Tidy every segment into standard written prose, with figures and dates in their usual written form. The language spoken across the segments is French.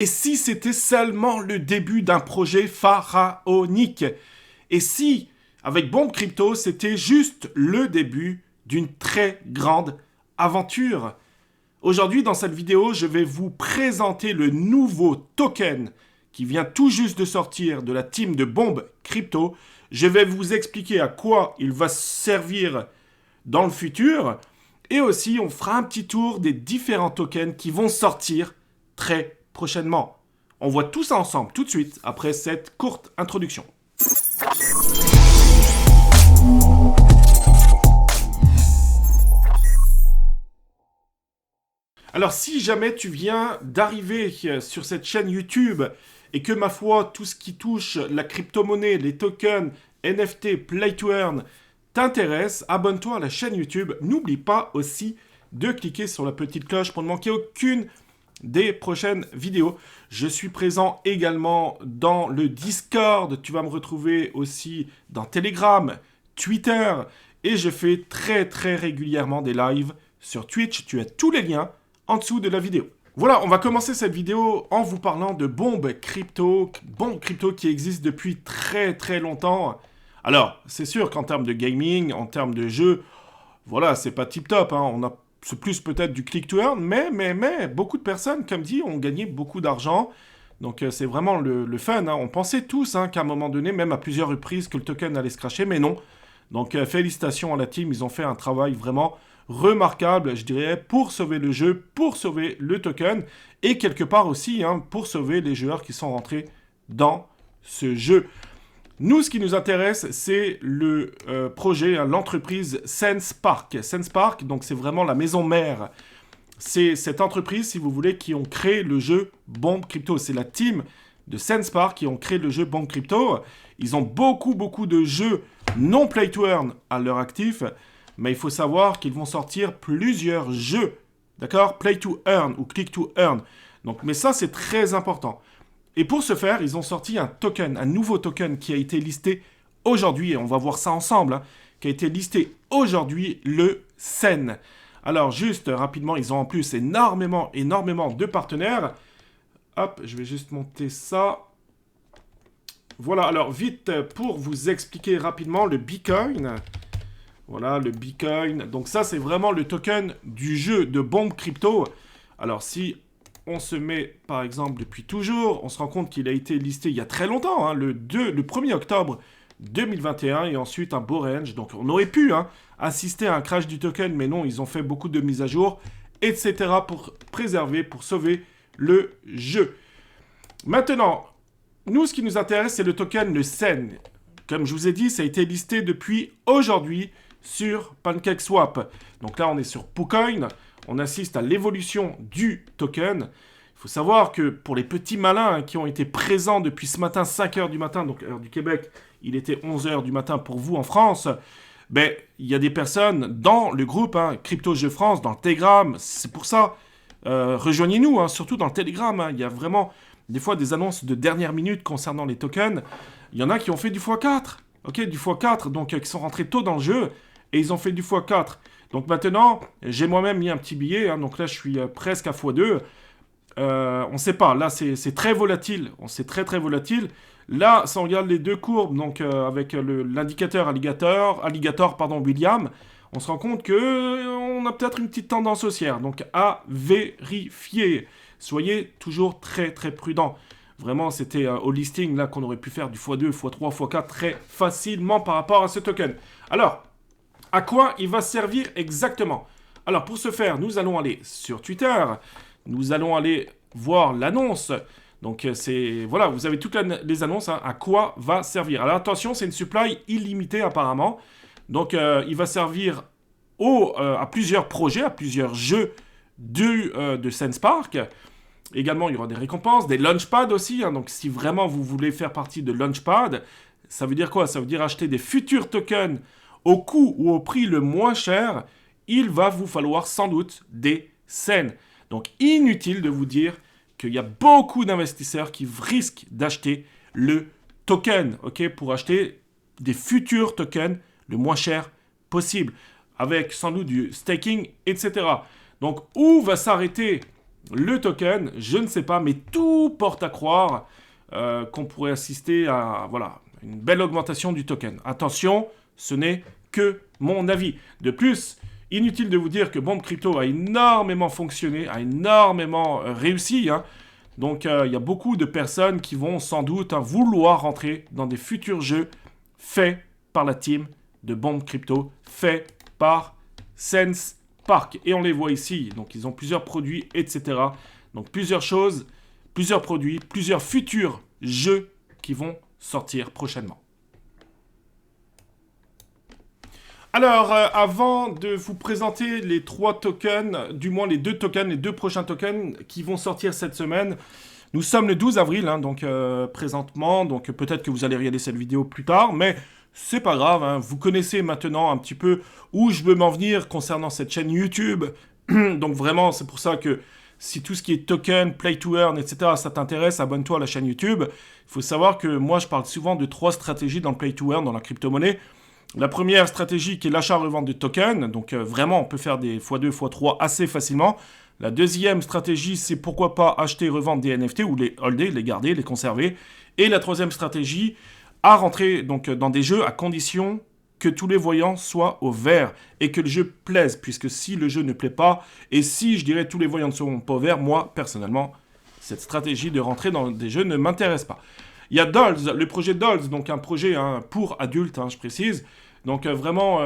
Et si c'était seulement le début d'un projet pharaonique? Et si, avec Bombe Crypto, c'était juste le début d'une très grande aventure? Aujourd'hui, dans cette vidéo, je vais vous présenter le nouveau token qui vient tout juste de sortir de la team de Bombe Crypto. Je vais vous expliquer à quoi il va servir dans le futur. Et aussi, on fera un petit tour des différents tokens qui vont sortir très prochainement. On voit tout ça ensemble tout de suite après cette courte introduction. Alors si jamais tu viens d'arriver sur cette chaîne YouTube et que ma foi, tout ce qui touche la crypto-monnaie, les tokens, NFT, Play to Earn t'intéresse, abonne-toi à la chaîne YouTube. N'oublie pas aussi de cliquer sur la petite cloche pour ne manquer aucune des prochaines vidéos. Je suis présent également dans le Discord. Tu vas me retrouver aussi dans Telegram, Twitter. Et je fais très régulièrement des lives sur Twitch. Tu as tous les liens en dessous de la vidéo. Voilà, on va commencer cette vidéo en vous parlant de Bombe Crypto. Bombe Crypto qui existe depuis très longtemps. Alors, c'est sûr qu'en termes de gaming, en termes de jeu, voilà, c'est pas tip top. C'est plus peut-être du click to earn, mais beaucoup de personnes, comme dit, ont gagné beaucoup d'argent. Donc c'est vraiment le fun. On pensait tous qu'à un moment donné, même à plusieurs reprises, que le token allait se cracher, mais non. Donc félicitations à la team, ils ont fait un travail vraiment remarquable, je dirais, pour sauver le jeu, pour sauver le token, et quelque part aussi pour sauver les joueurs qui sont rentrés dans ce jeu. Nous, ce qui nous intéresse, c'est le projet, l'entreprise SensePark. SensePark, donc c'est vraiment la maison mère. C'est cette entreprise, si vous voulez, qui ont créé le jeu Bombe Crypto. C'est la team de SensePark qui ont créé le jeu Bombe Crypto. Ils ont beaucoup de jeux non play to earn à leur actif, mais il faut savoir qu'ils vont sortir plusieurs jeux, d'accord, play to earn ou click to earn. Donc, mais ça, c'est très important. Et pour ce faire, ils ont sorti un token, un nouveau token qui a été listé aujourd'hui, et on va voir ça ensemble, qui a été listé aujourd'hui, le SEN. Alors juste rapidement, ils ont en plus énormément de partenaires. Hop, je vais juste monter ça. Voilà, alors vite pour vous expliquer rapidement le Bitcoin. Voilà, le Bitcoin. Donc ça, c'est vraiment le token du jeu de Bombe Crypto. Alors si on se met, par exemple, depuis toujours, on se rend compte qu'il a été listé il y a très longtemps, le 1er octobre 2021, et ensuite un beau range. Donc on aurait pu assister à un crash du token, mais non, ils ont fait beaucoup de mises à jour, etc. pour préserver, pour sauver le jeu. Maintenant, nous, ce qui nous intéresse, c'est le token, le SEN. Comme je vous ai dit, ça a été listé depuis aujourd'hui sur PancakeSwap. Donc là, on est sur PooCoin. On assiste à l'évolution du token. Il faut savoir que pour les petits malins qui ont été présents depuis ce matin, 5h du matin, donc heure du Québec, il était 11h du matin pour vous en France, il y a des personnes dans le groupe Crypto Jeux France, dans le Telegram, c'est pour ça, rejoignez-nous, surtout dans le Telegram, il y a vraiment des fois des annonces de dernière minute concernant les tokens. Il y en a qui ont fait du x4, ok, du x4, donc qui sont rentrés tôt dans le jeu, et ils ont fait du x4. Donc maintenant, j'ai moi-même mis un petit billet, donc là je suis presque à x2. On ne sait pas, là c'est très volatile, c'est très volatile. Là, si on regarde les deux courbes, donc avec l'indicateur William, on se rend compte qu'on a peut-être une petite tendance haussière, donc à vérifier. Soyez toujours très prudents. Vraiment, c'était au listing là qu'on aurait pu faire du x2, x3, x4 très facilement par rapport à ce token. Alors, à quoi il va servir exactement? Alors, pour ce faire, nous allons aller sur Twitter. Nous allons aller voir l'annonce. Donc, voilà, vous avez toutes les annonces. À quoi va servir? Alors, attention, c'est une supply illimitée apparemment. Donc, il va servir à plusieurs projets, à plusieurs jeux de SensePark. Également, il y aura des récompenses, des launchpads aussi. Donc, si vraiment vous voulez faire partie de launchpad, ça veut dire quoi? Ça veut dire acheter des futurs tokens au coût ou au prix le moins cher. Il va vous falloir sans doute des SEN. Donc, inutile de vous dire qu'il y a beaucoup d'investisseurs qui risquent d'acheter le token, ok, pour acheter des futurs tokens le moins cher possible, avec sans doute du staking, etc. Donc, où va s'arrêter le token, je ne sais pas, mais tout porte à croire qu'on pourrait assister à voilà, une belle augmentation du token. Attention, ce n'est que mon avis. De plus, inutile de vous dire que Bomb Crypto a énormément fonctionné, a énormément réussi. Hein. Donc, il y a beaucoup de personnes qui vont sans doute vouloir rentrer dans des futurs jeux faits par la team de Bomb Crypto, faits par Sense Park. Et on les voit ici. Donc, ils ont plusieurs produits, etc. Donc, plusieurs choses, plusieurs produits, plusieurs futurs jeux qui vont sortir prochainement. Alors, avant de vous présenter les 3 tokens, du moins les 2 tokens, les 2 prochains tokens qui vont sortir cette semaine, nous sommes le 12 avril, hein, donc présentement, donc peut-être que vous allez regarder cette vidéo plus tard, mais c'est pas grave, hein, vous connaissez maintenant un petit peu où je veux m'en venir concernant cette chaîne YouTube, donc vraiment, c'est pour ça que si tout ce qui est token, play to earn, etc., ça t'intéresse, abonne-toi à la chaîne YouTube. Il faut savoir que moi, je parle souvent de 3 stratégies dans le play to earn, dans la crypto-monnaie. La première stratégie qui est l'achat-revente de tokens, donc vraiment on peut faire des x2, x3 assez facilement. La deuxième stratégie, c'est pourquoi pas acheter et revendre des NFT ou les holder, les garder, les conserver. Et la troisième stratégie, à rentrer donc dans des jeux à condition que tous les voyants soient au vert et que le jeu plaise, puisque si le jeu ne plaît pas, et si je dirais tous les voyants ne sont pas au vert, moi personnellement, cette stratégie de rentrer dans des jeux ne m'intéresse pas. Il y a Dolls, le projet Dolls, donc un projet pour adultes, je précise. Donc vraiment,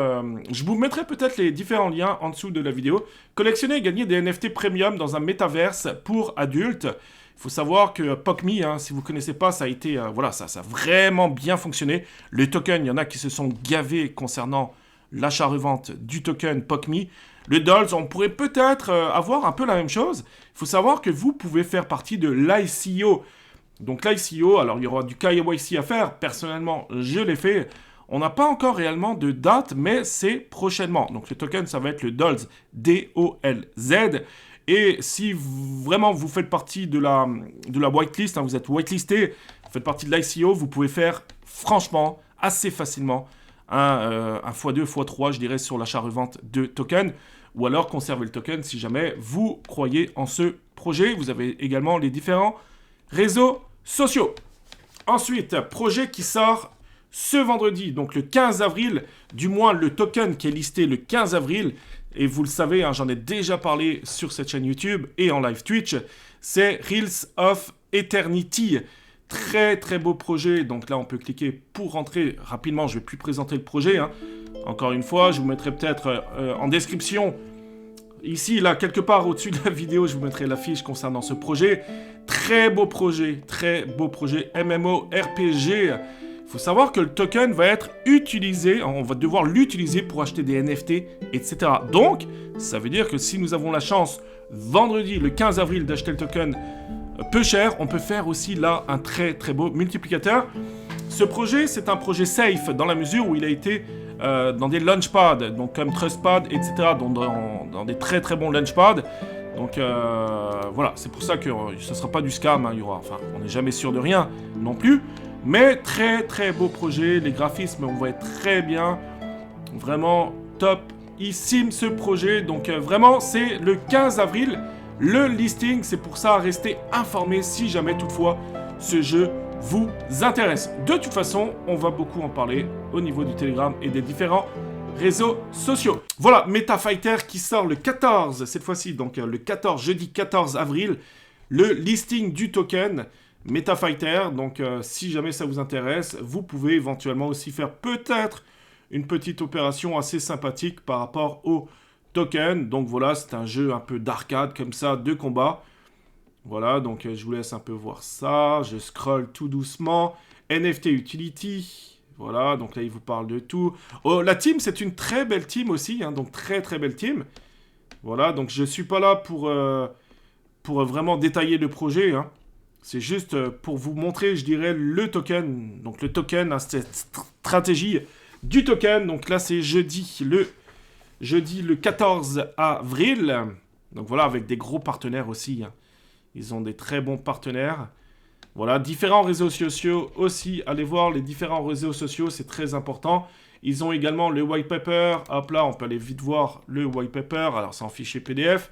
je vous mettrai peut-être les différents liens en dessous de la vidéo. Collectionner et gagner des NFT premium dans un métaverse pour adultes. Il faut savoir que POCMI, si vous ne connaissez pas, ça a été, voilà, ça a vraiment bien fonctionné. Le token, il y en a qui se sont gavés concernant l'achat-revente du token POCMI. Le Dolls, on pourrait peut-être avoir un peu la même chose. Il faut savoir que vous pouvez faire partie de l'ICO. Donc l'ICO, alors il y aura du KYC à faire. Personnellement, je l'ai fait. On n'a pas encore réellement de date, mais c'est prochainement. Donc le token, ça va être le Dolz, D-O-L-Z. Et si vraiment vous faites partie de la whitelist, vous êtes whitelisté, vous faites partie de l'ICO, vous pouvez faire franchement, assez facilement, un x2, x3, je dirais, sur l'achat-revente de tokens. Ou alors conserver le token si jamais vous croyez en ce projet. Vous avez également les différents réseaux sociaux. Ensuite, projet qui sort ce vendredi, donc le 15 avril, du moins le token qui est listé le 15 avril, et vous le savez, j'en ai déjà parlé sur cette chaîne YouTube et en live Twitch, c'est Reels of Eternity. Très très beau projet, donc là on peut cliquer pour rentrer rapidement, je ne vais plus présenter le projet. Encore une fois, je vous mettrai peut-être en description, ici, là, quelque part au-dessus de la vidéo, je vous mettrai la fiche concernant ce projet. Très beau projet MMORPG. Il faut savoir que le token va être utilisé, on va devoir l'utiliser pour acheter des NFT, etc. Donc, ça veut dire que si nous avons la chance, vendredi, le 15 avril, d'acheter le token peu cher, on peut faire aussi là un très très beau multiplicateur. Ce projet, c'est un projet safe dans la mesure où il a été dans des launchpads, donc comme Trustpad, etc., dans des très très bons launchpads. Donc voilà, c'est pour ça que ce ne sera pas du scam, il y aura, enfin, on n'est jamais sûr de rien non plus. Mais très très beau projet, les graphismes on voit très bien, vraiment topissime ce projet. Donc vraiment c'est le 15 avril, le listing, c'est pour ça restez informés si jamais toutefois ce jeu vous intéresse. De toute façon, on va beaucoup en parler au niveau du Telegram et des différents réseaux sociaux. Voilà, MetaFighter qui sort le 14, cette fois-ci, donc le 14, jeudi 14 avril, le listing du token MetaFighter. Donc si jamais ça vous intéresse, vous pouvez éventuellement aussi faire peut-être une petite opération assez sympathique par rapport au token. Donc voilà, c'est un jeu un peu d'arcade comme ça, de combat. Voilà, donc je vous laisse un peu voir ça. Je scroll tout doucement. NFT Utility. Voilà, donc là, il vous parle de tout. Oh, la team, c'est une très belle team aussi. Donc, très, très belle team. Voilà, donc je ne suis pas là pour vraiment détailler le projet. C'est juste pour vous montrer, je dirais, le token. Donc, le token, cette stratégie du token. Donc là, c'est jeudi le 14 avril. Donc, voilà, avec des gros partenaires aussi. Ils ont des très bons partenaires. Voilà, différents réseaux sociaux aussi. Allez voir les différents réseaux sociaux, c'est très important. Ils ont également le white paper. Hop là, on peut aller vite voir le white paper. Alors, c'est en fichier PDF.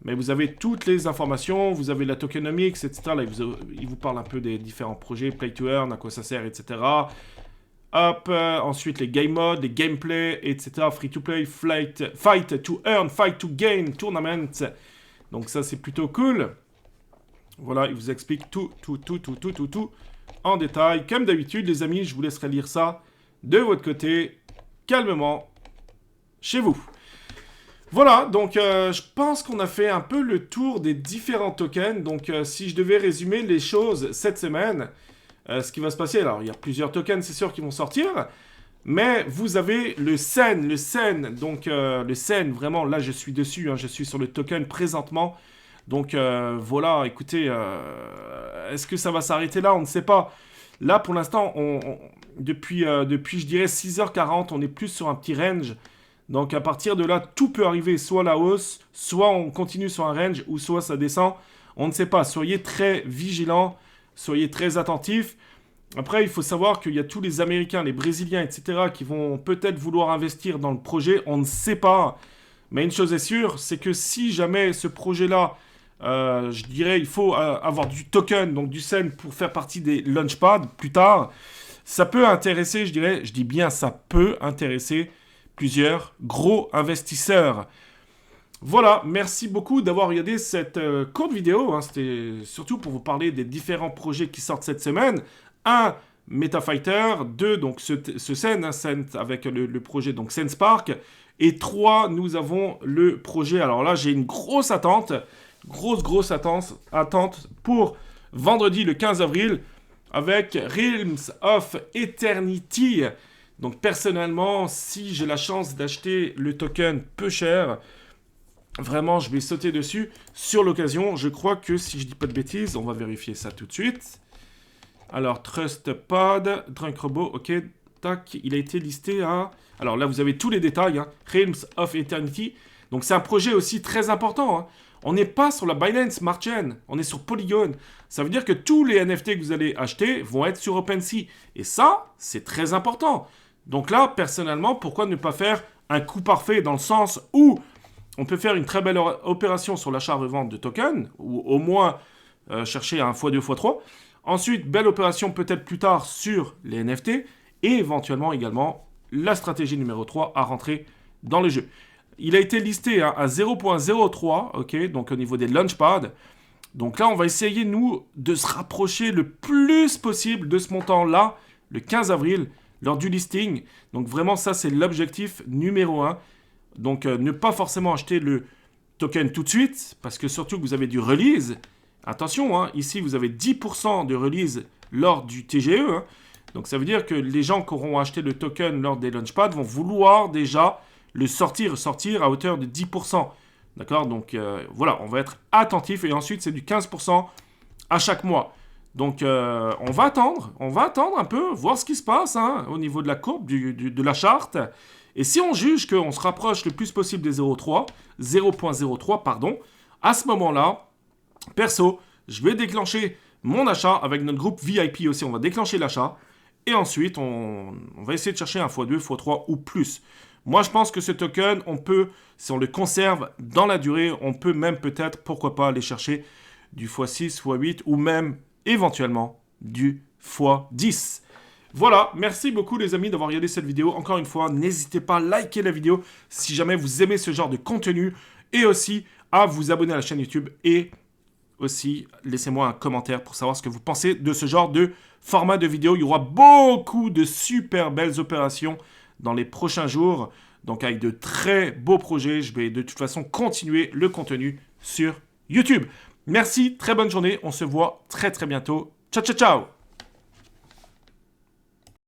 Mais vous avez toutes les informations, vous avez la tokenomics, etc. Là, il vous parle un peu des différents projets, Play to Earn, à quoi ça sert, etc. Hop, ensuite les game modes, les gameplay, etc. Free to play, fight to earn, fight to gain, tournament. Donc ça, c'est plutôt cool. Voilà, il vous explique tout en détail. Comme d'habitude, les amis, je vous laisserai lire ça de votre côté, calmement, chez vous. Voilà, donc je pense qu'on a fait un peu le tour des différents tokens. Donc si je devais résumer les choses cette semaine, ce qui va se passer, alors il y a plusieurs tokens, c'est sûr, qui vont sortir. Mais vous avez le Sen, donc le Sen, vraiment, là je suis dessus, hein, je suis sur le token présentement. Donc voilà, écoutez, est-ce que ça va s'arrêter là? On ne sait pas. Là pour l'instant, depuis je dirais 6h40, on est plus sur un petit range. Donc à partir de là, tout peut arriver, soit la hausse, soit on continue sur un range, ou soit ça descend. On ne sait pas, soyez très vigilants, soyez très attentifs. Après, il faut savoir qu'il y a tous les Américains, les Brésiliens, etc. qui vont peut-être vouloir investir dans le projet, on ne sait pas. Mais une chose est sûre, c'est que si jamais ce projet-là, je dirais, il faut avoir du token, donc du Sen pour faire partie des launchpads plus tard, ça peut intéresser, je dirais, je dis bien ça peut intéresser plusieurs gros investisseurs. Voilà, merci beaucoup d'avoir regardé cette courte vidéo. Hein. C'était surtout pour vous parler des différents projets qui sortent cette semaine. 1, MetaFighter. 2, donc ce Sen, hein, Sen avec le projet donc Sen Spark. Et 3, nous avons le projet. Alors là, j'ai une grosse attente. Grosse attente pour vendredi le 15 avril avec Realms of Eternity. Donc personnellement, si j'ai la chance d'acheter le token peu cher, vraiment je vais sauter dessus sur l'occasion. Je crois que si je dis pas de bêtises, on va vérifier ça tout de suite. Alors TrustPod, Drunk Robot, ok, tac, il a été listé à... Alors là vous avez tous les détails, hein. Realms of Eternity. Donc c'est un projet aussi très important, hein. On n'est pas sur la Binance Smart Chain, on est sur Polygon. Ça veut dire que tous les NFT que vous allez acheter vont être sur OpenSea. Et ça, c'est très important. Donc là, personnellement, pourquoi ne pas faire un coup parfait dans le sens où on peut faire une très belle opération sur l'achat-revente de tokens, ou au moins chercher un x2, x3. Ensuite, belle opération peut-être plus tard sur les NFT, et éventuellement également la stratégie numéro 3 à rentrer dans le jeu. Il a été listé à 0.03, ok, donc au niveau des launchpads. Donc là, on va essayer, nous, de se rapprocher le plus possible de ce montant-là, le 15 avril, lors du listing. Donc vraiment, ça, c'est l'objectif numéro 1. Donc ne pas forcément acheter le token tout de suite, parce que surtout que vous avez du release. Attention, hein, ici, vous avez 10% de release lors du TGE. Hein. Donc ça veut dire que les gens qui auront acheté le token lors des launchpads vont vouloir déjà le sortir à hauteur de 10%. D'accord? Donc voilà, on va être attentif. Et ensuite, c'est du 15% à chaque mois. Donc on va attendre un peu, voir ce qui se passe hein, au niveau de la courbe, de la charte. Et si on juge qu'on se rapproche le plus possible des 0.03, pardon, à ce moment-là, perso, je vais déclencher mon achat avec notre groupe VIP aussi. On va déclencher l'achat. Et ensuite, on va essayer de chercher un x2, x3 ou plus. Moi, je pense que ce token, on peut, si on le conserve dans la durée, on peut même peut-être, pourquoi pas, aller chercher du x6, x8 ou même, éventuellement, du x10. Voilà, merci beaucoup les amis d'avoir regardé cette vidéo. Encore une fois, n'hésitez pas à liker la vidéo si jamais vous aimez ce genre de contenu et aussi à vous abonner à la chaîne YouTube et aussi laissez-moi un commentaire pour savoir ce que vous pensez de ce genre de format de vidéo. Il y aura beaucoup de super belles opérations dans les prochains jours. Donc avec de très beaux projets, je vais de toute façon continuer le contenu sur YouTube. Merci, très bonne journée. On se voit très bientôt. Ciao, ciao, ciao!